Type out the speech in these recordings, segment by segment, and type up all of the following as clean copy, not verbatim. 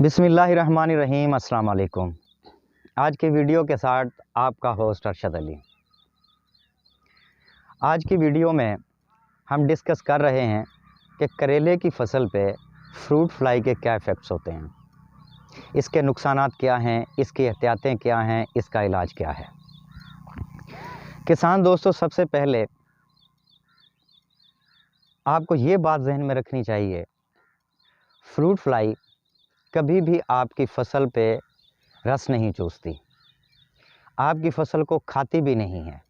बिस्मिल्लाहिर्रहमानिर्रहीम। अस्सलाम वालेकुम। आज के वीडियो के साथ आपका होस्ट अरशद अली। आज की वीडियो में हम डिस्कस कर रहे हैं कि करेले की फसल पे फ्रूट फ्लाई के क्या इफ़ेक्ट्स होते हैं, इसके नुकसानात क्या हैं, इसकी एहतियातें क्या हैं, इसका इलाज क्या है। किसान दोस्तों, सबसे पहले आपको ये बात जहन में रखनी चाहिए, फ्रूट फ्लाई कभी भी आपकी फसल पे रस नहीं चूसती, आपकी फसल को खाती भी नहीं है।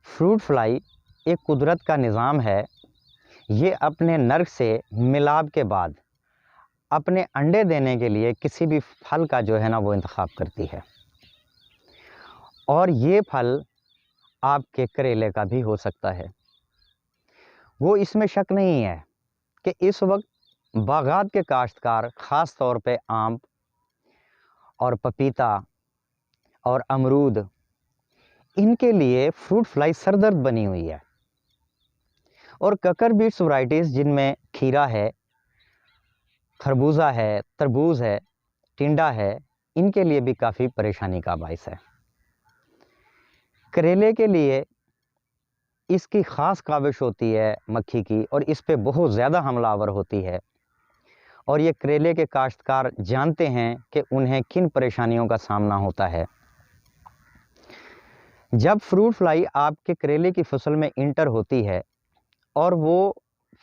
फ्रूट फ्लाई एक कुदरत का निज़ाम है। ये अपने नर से मिलाप के बाद अपने अंडे देने के लिए किसी भी फल का जो है ना वो इंतखाब करती है, और ये फल आपके करेले का भी हो सकता है। वो इसमें शक नहीं है कि इस वक्त बागात के काश्तकार ख़ास तौर पे आम और पपीता और अमरूद, इनके लिए फ्रूट फ्लाई सरदर्द बनी हुई है। और ककर बीट्स वैराइटीज़ जिनमें खीरा है, खरबूजा है, तरबूज है, टिंडा है, इनके लिए भी काफ़ी परेशानी का बाइस है। करेले के लिए इसकी ख़ास काविश होती है मक्खी की, और इस पे बहुत ज़्यादा हमलावर होती है, और ये करेले के काश्तकार जानते हैं कि उन्हें किन परेशानियों का सामना होता है। जब फ्रूट फ्लाई आपके करेले की फसल में इंटर होती है और वो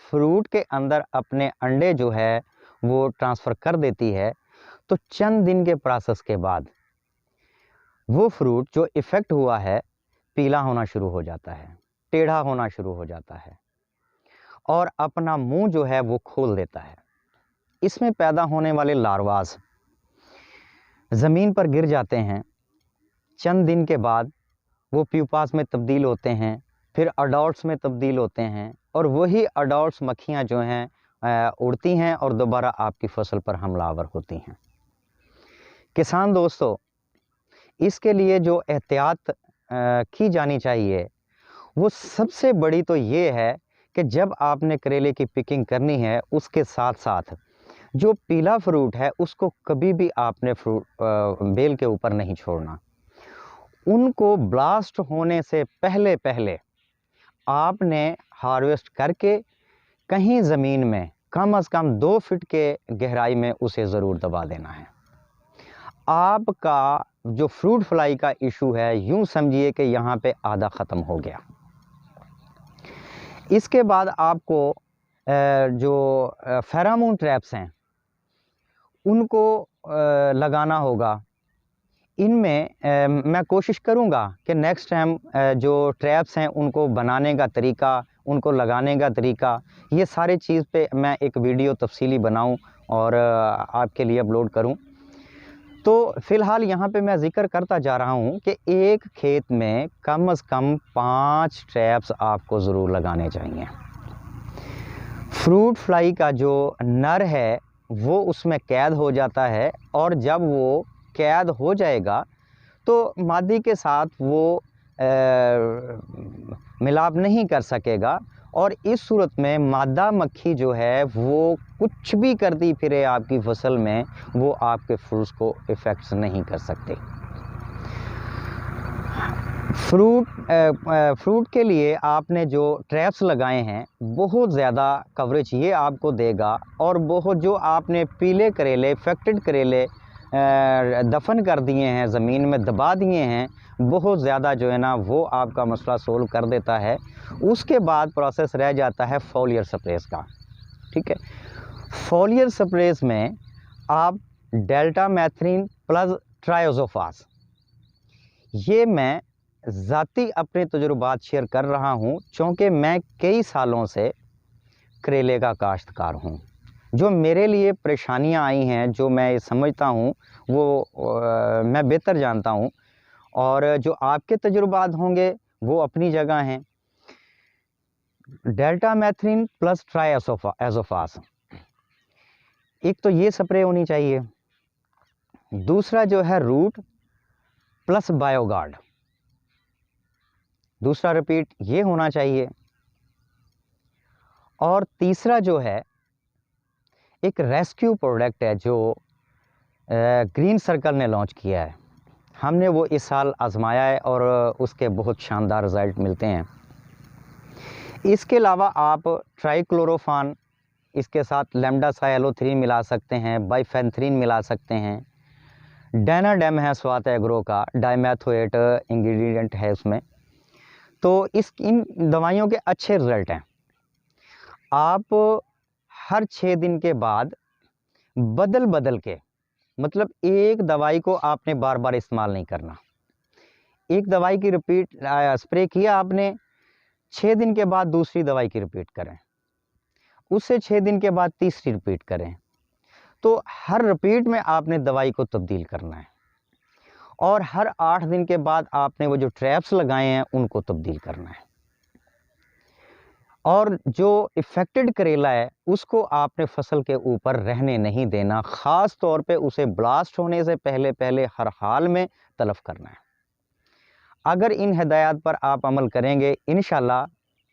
फ्रूट के अंदर अपने अंडे जो है वो ट्रांसफ़र कर देती है, तो चंद दिन के प्रोसेस के बाद वो फ्रूट जो इफ़ेक्ट हुआ है पीला होना शुरू हो जाता है, टेढ़ा होना शुरू हो जाता है, और अपना मुंह जो है वो खोल देता है। इसमें पैदा होने वाले लार्वास ज़मीन पर गिर जाते हैं। चंद दिन के बाद वो प्यूपास में तब्दील होते हैं, फिर अडल्ट्स में तब्दील होते हैं, और वही अडल्ट्स मक्खियाँ जो हैं उड़ती हैं और दोबारा आपकी फसल पर हमलावर होती हैं। किसान दोस्तों, इसके लिए जो एहतियात की जानी चाहिए वो सबसे बड़ी तो ये है कि जब आपने करेले की पिकिंग करनी है, उसके साथ साथ जो पीला फ्रूट है उसको कभी भी आपने बेल के ऊपर नहीं छोड़ना। उनको ब्लास्ट होने से पहले पहले आपने हार्वेस्ट करके कहीं ज़मीन में कम से कम 2 फीट के गहराई में उसे ज़रूर दबा देना है। आपका जो फ्रूट फ्लाई का इशू है, यूं समझिए कि यहाँ पे आधा ख़त्म हो गया। इसके बाद आपको जो फेरामोन ट्रैप्स हैं उनको लगाना होगा। इनमें मैं कोशिश करूँगा कि नेक्स्ट टाइम जो ट्रैप्स हैं उनको बनाने का तरीका, उनको लगाने का तरीका, ये सारे चीज़ पे मैं एक वीडियो तफसीली बनाऊं और आपके लिए अपलोड करूं। तो फ़िलहाल यहाँ पे मैं ज़िक्र करता जा रहा हूँ कि एक खेत में कम से कम 5 ट्रैप्स आपको ज़रूर लगाने चाहिए। फ्रूट फ्लाई का जो नर है वो उसमें कैद हो जाता है, और जब वो कैद हो जाएगा तो मादी के साथ वो मिलाप नहीं कर सकेगा, और इस सूरत में मादा मक्खी जो है वो कुछ भी करती फिरे आपकी फसल में, वो आपके फ्रूट्स को इफ़ेक्ट्स नहीं कर सकते। फ्रूट के लिए आपने जो ट्रैप्स लगाए हैं बहुत ज़्यादा कवरेज ये आपको देगा, और बहुत जो आपने पीले करेले, इफेक्टेड करेले दफन कर दिए हैं, ज़मीन में दबा दिए हैं, बहुत ज़्यादा जो है ना वो आपका मसला सोल्व कर देता है। उसके बाद प्रोसेस रह जाता है फोलियर स्प्रेस का। ठीक है, फोलियर स्प्रेस में आप डेल्टामेथ्रिन प्लस ट्राइज़ोफास, ये मैं ज़ाती अपने तजुर्बात शेयर कर रहा हूँ, चूँकि मैं कई सालों से करेले का काश्तकार हूँ। जो मेरे लिए परेशानियाँ आई हैं, जो मैं समझता हूँ वो मैं बेहतर जानता हूँ, और जो आपके तजुर्बात होंगे वो अपनी जगह हैं। डेल्टामेथ्रिन प्लस ट्राइज़ोफास, एक तो ये स्प्रे होनी चाहिए। दूसरा जो है रूट प्लस बायोगार्ड, दूसरा रिपीट ये होना चाहिए। और तीसरा जो है एक रेस्क्यू प्रोडक्ट है जो ग्रीन सर्कल ने लॉन्च किया है। हमने वो इस साल आजमाया है और उसके बहुत शानदार रिज़ल्ट मिलते हैं। इसके अलावा आप ट्राइक्लोरोफान, इसके साथ लैम्डासाइलोथ्रीन मिला सकते हैं, बाइफेंथ्रीन मिला सकते हैं। डायनाडेम है स्वात एग्रो का, डाइमेथोएट इंग्रेडिएंट है उसमें। तो इन दवाइयों के अच्छे रिज़ल्ट हैं। आप हर 6 दिन के बाद बदल बदल के, मतलब एक दवाई को आपने बार बार इस्तेमाल नहीं करना। एक दवाई की रिपीट स्प्रे किया आपने, 6 दिन के बाद दूसरी दवाई की रिपीट करें, उससे 6 दिन के बाद तीसरी रिपीट करें। तो हर रिपीट में आपने दवाई को तब्दील करना है और हर 8 दिन के बाद आपने वो जो ट्रैप्स लगाए हैं उनको तब्दील करना है। और जो इफ़ेक्टेड करेला है उसको आपने फसल के ऊपर रहने नहीं देना, ख़ास तौर पे उसे ब्लास्ट होने से पहले पहले हर हाल में तलफ करना है। अगर इन हिदायत पर आप अमल करेंगे, इंशाल्लाह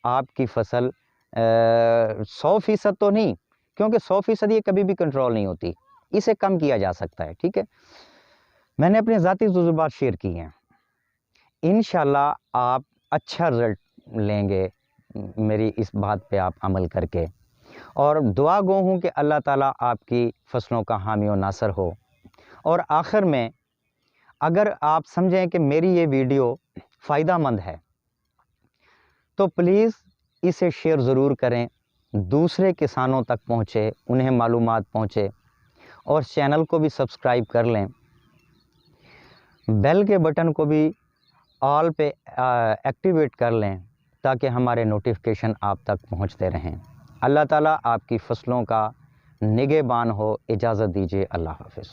आपकी फसल 100% तो नहीं, क्योंकि 100% ये कभी भी कंट्रोल नहीं होती, इसे कम किया जा सकता है। ठीक है, मैंने अपने ज़ाती तजुर्बात शेयर किए हैं। इंशाल्लाह आप अच्छा रिज़ल्ट लेंगे मेरी इस बात पे आप अमल करके। और दुआ गो हूँ कि अल्लाह ताला आपकी फसलों का हामी और नासर हो। और आखिर में, अगर आप समझें कि मेरी ये वीडियो फ़ायदेमंद है तो प्लीज़ इसे शेयर ज़रूर करें, दूसरे किसानों तक पहुँचे, उन्हें मालूमात पहुँचे। और चैनल को भी सब्सक्राइब कर लें, बेल के बटन को भी ऑल पे एक्टिवेट कर लें ताकि हमारे नोटिफिकेशन आप तक पहुंचते रहें। अल्लाह ताला आपकी फसलों का निगहबान हो। इजाज़त दीजिए, अल्लाह हाफ़िज़।